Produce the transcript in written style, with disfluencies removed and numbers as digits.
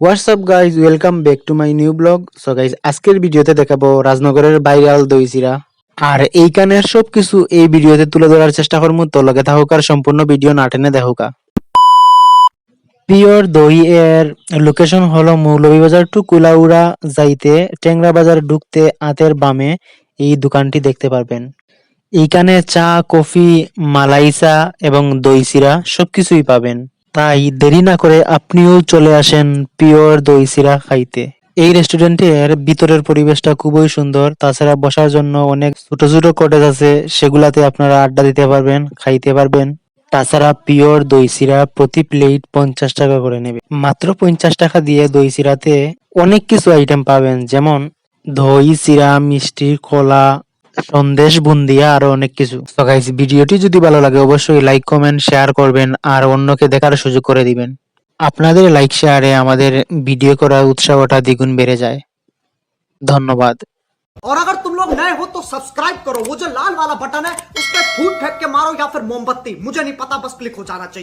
WhatsApp guys, welcome back to my new blog. So guys, আজকের ভিডিওতে দেখাবো রাজনগরের viral দই চিরা। আর এইখানের সবকিছু এই ভিডিওতে তুলে ধরার চেষ্টা করবো, তো লগে থাকুক আর সম্পূর্ণ ভিডিও না টেনে দেখুকা। পিওর দই এর লোকেশন হলো মৌলভীবাজার টু কুলাউড়া যাইতে টেংরা বাজার ঢুকতে আতের বামে এই দোকানটি দেখতে পারবেন। এইখানে চা, কফি, মালাই চা এবং দই চিরা সবকিছুই পাবেন। তাই দেরি না করে আপনিও চলে আসেন পিওর দই চিরা খাইতে। এই রেস্টুরেন্টের ভিতরের পরিবেশটা খুবই সুন্দর। তাছাড়া বসার জন্য অনেক ছোট ছোট কটেজ আছে, সেগুলাতে আপনারা আড্ডা দিতে পারবেন, খাইতে পারবেন। তাছাড়া পিওর দই চিরা প্রতি প্লেট 50 টাকা করে নেবে। মাত্র 50 টাকা দিয়ে দই চিরাতে অনেক কিছু আইটেম পাবেন, যেমন দই চিরা, মিষ্টি, কলা, সন্দেশ, বুন্দিয়া, আরো অনেক কিছু। তো গাইস, ভিডিওটি যদি ভালো লাগে অবশ্যই লাইক, কমেন্ট, শেয়ার করবেন আর অন্যকে দেখার সুযোগ করে দিবেন। আপনাদের লাইক শেয়ারে আমাদের ভিডিও করার উৎসাহটা দ্বিগুণ বেড়ে যায়। ধন্যবাদ। और अगर तुम लोग नए हो तो सब्सक्राइब करो, वो जो लाल वाला बटन है उस पर फूट फेंक के मारो या फिर मोमबत्ती, मुझे नहीं पता, बस क्लिक हो जाना चाहिए।